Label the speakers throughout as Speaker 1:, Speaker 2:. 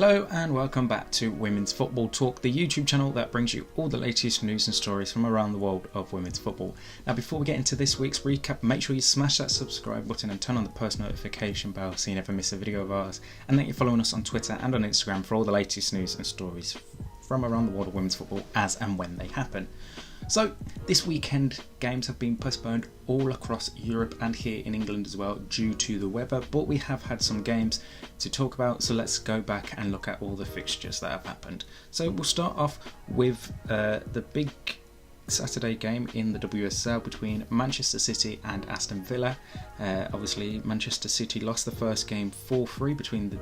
Speaker 1: Hello and welcome back to Women's Football Talk, the YouTube channel that brings you all the latest news and stories from around the world of women's football. Now before we get into this week's recap, make sure you smash that subscribe button and turn on the post notification bell so you never miss a video of ours, and that you're following us on Twitter and on Instagram for all the latest news and stories from around the world of women's football as and when they happen. So this weekend games have been postponed all across Europe and here in England as well due to the weather, but we have had some games to talk about, so let's go back and look at all the fixtures that have happened. So we'll start off with the big Saturday game in the WSL between Manchester City and Aston Villa. Obviously Manchester City lost the first game 4-3 between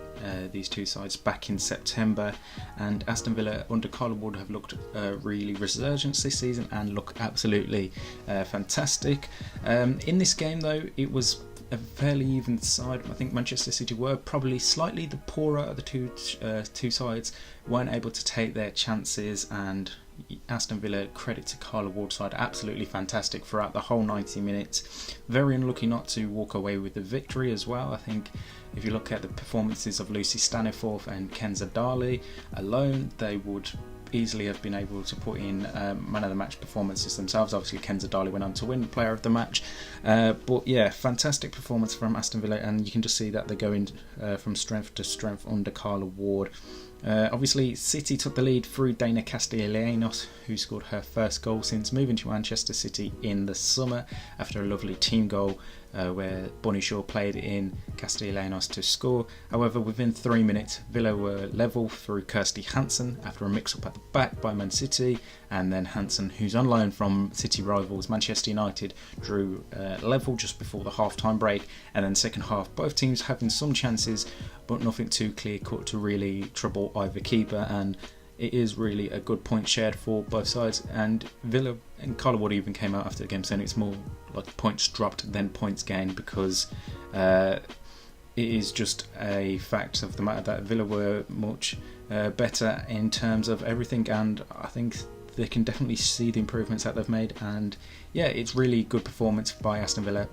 Speaker 1: these two sides back in September, and Aston Villa under Carla Ward have looked really resurgent this season and look absolutely fantastic. In this game though, it was a fairly even side. I think Manchester City were probably slightly the poorer of the two sides, weren't able to take their chances, and Aston Villa, credit to Carla Ward's side, absolutely fantastic throughout the whole 90 minutes. Very unlucky not to walk away with the victory as well. I think if you look at the performances of Lucy Staniforth and Kenza Darley alone, they would easily have been able to put in man of the match performances themselves. Obviously Kenza Darley went on to win player of the match, but yeah, fantastic performance from Aston Villa, and you can just see that they're going from strength to strength under Carla Ward. Obviously City took the lead through Dana Castellanos, who scored her first goal since moving to Manchester City in the summer after a lovely team goal where Bonnie Shaw played in Castellanos to score. However, within 3 minutes Villa were level through Kirsty Hansen after a mix-up at the back by Man City, and then Hansen, who's on loan from City rivals Manchester United, drew level just before the half-time break. And then second half, both teams having some chances but nothing too clear-cut to really trouble either keeper, and it is really a good point shared for both sides. And Villa and Carla Ward even came out after the game saying it's more like points dropped than points gained, because it is just a fact of the matter that Villa were much better in terms of everything, and I think they can definitely see the improvements that they've made. And yeah, it's really good performance by Aston Villa.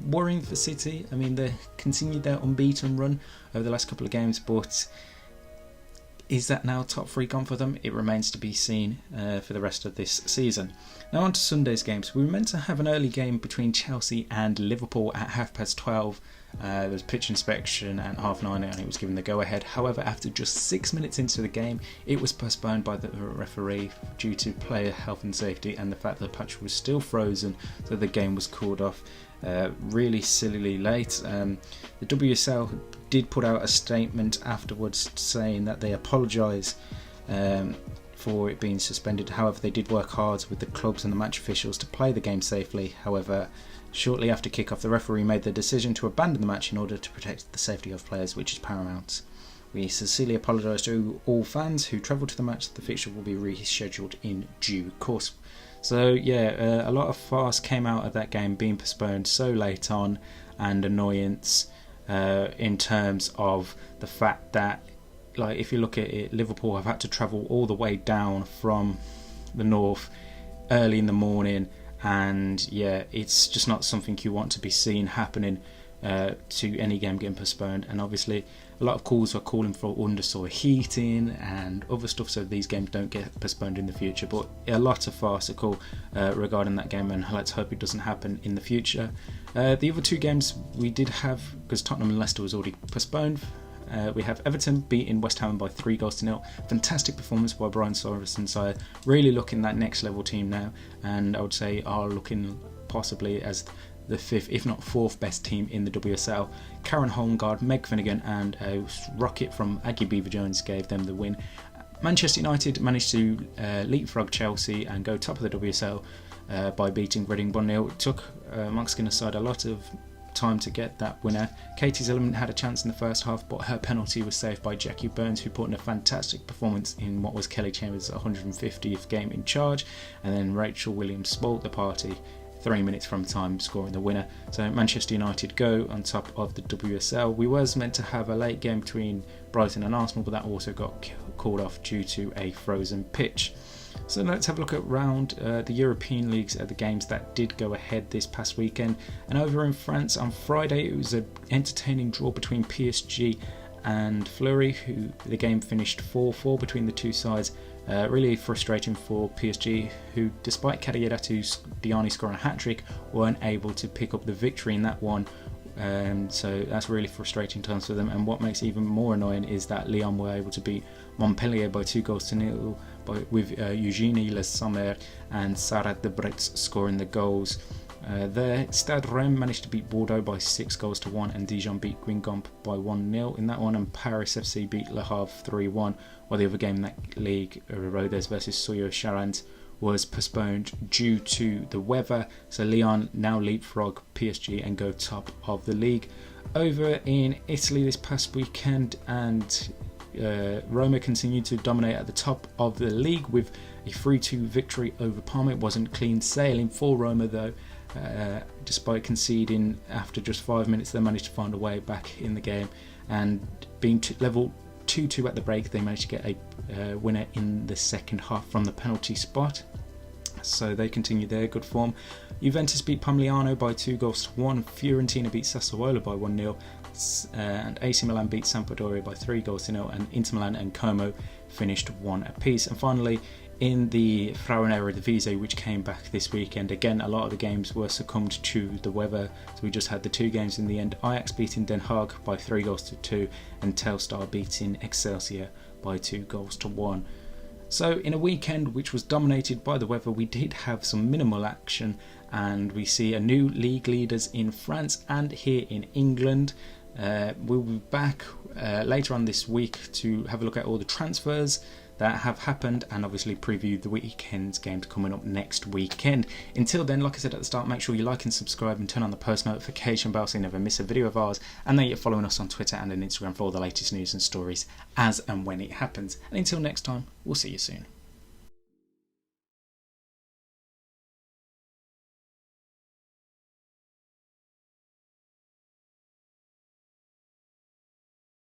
Speaker 1: Worrying for City, I mean, they continued their unbeaten run over the last couple of games, but is that now top three gone for them? It remains to be seen for the rest of this season. Now on to Sunday's games. We were meant to have an early game between Chelsea and Liverpool at 12:30. There was pitch inspection at 9:30 and it was given the go-ahead. However, after just 6 minutes into the game, it was postponed by the referee due to player health and safety and the fact that the pitch was still frozen, so the game was called off really sillily late. The WSL did put out a statement afterwards saying that they apologise for it being suspended. However, they did work hard with the clubs and the match officials to play the game safely. However, shortly after kick-off, the referee made the decision to abandon the match in order to protect the safety of players, which is paramount. We sincerely apologise to all fans who travelled to the match. The fixture will be rescheduled in due course. So yeah, a lot of farce came out of that game being postponed so late on, and annoyance in terms of the fact that, like, if you look at it, Liverpool have had to travel all the way down from the north early in the morning, and yeah, it's just not something you want to be seen happening to any game getting postponed. And obviously a lot of calls were calling for undersoil heating and other stuff so these games don't get postponed in the future, but a lot of farcical regarding that game, and let's hope it doesn't happen in the future. The other two games we did have, because Tottenham and Leicester was already postponed, we have Everton beating West Ham by 3-0. Fantastic performance by Brian Sorensen side, really looking that next level team now, and I would say are looking possibly as the fifth, if not fourth best team in the WSL. Karen Holmgard, Meg Finnegan and a rocket from Aggie Beaver-Jones gave them the win. Manchester United managed to leapfrog Chelsea and go top of the WSL by beating Reading 1-0. It took Mark Skinner's side a lot of time to get that winner. Katie Zillman had a chance in the first half, but her penalty was saved by Jackie Burns, who put in a fantastic performance in what was Kelly Chambers' 150th game in charge, and then Rachel Williams spoilt the party 3 minutes from time, scoring the winner. So Manchester United go on top of the WSL. We was meant to have a late game between Brighton and Arsenal, but that also got called off due to a frozen pitch. So let's have a look at round the European leagues at the games that did go ahead this past weekend. And over in France on Friday, it was an entertaining draw between PSG and Fleury, who the game finished 4-4 between the two sides. Really frustrating for PSG, who despite Kadayedatu Diani scoring a hat-trick, weren't able to pick up the victory in that one. So that's really frustrating times for them, and what makes it even more annoying is that Lyon were able to beat Montpellier by 2-0 with Eugenie Le Sommer and Sarah Debretz scoring the goals. There, Stade Rennes managed to beat Bordeaux by 6-1, and Dijon beat Guingamp by 1-0 in that one, and Paris FC beat Le Havre 3-1, while the other game in that league, Rodez versus Soyo Charente, was postponed due to the weather. So Lyon now leapfrog PSG and go top of the league. Over in Italy this past weekend, and Roma continued to dominate at the top of the league with a 3-2 victory over Parma. It wasn't clean sailing for Roma though. Despite conceding after just 5 minutes, they managed to find a way back in the game, and being level 2-2 at the break, they managed to get a winner in the second half from the penalty spot. So they continue their good form. Juventus beat Pomigliano by 2-1. Fiorentina beat Sassuolo by 1-0. And AC Milan beat Sampdoria by 3-0. And Inter Milan and Como finished 1 apiece. And finally, in the Frauen Eredivisie, which came back this weekend, again a lot of the games were succumbed to the weather, so we just had the 2 games in the end. Ajax beating Den Haag by 3-2, and Telstar beating Excelsior by 2-1. So in a weekend which was dominated by the weather, we did have some minimal action, and we see a new league leaders in France and here in England. We'll be back later on this week to have a look at all the transfers that have happened, and obviously preview the weekend's games coming up next weekend. Until then, like I said at the start, make sure you like and subscribe and turn on the post notification bell so you never miss a video of ours, and then you're following us on Twitter and on Instagram for all the latest news and stories as and when it happens. And until next time, we'll see you soon.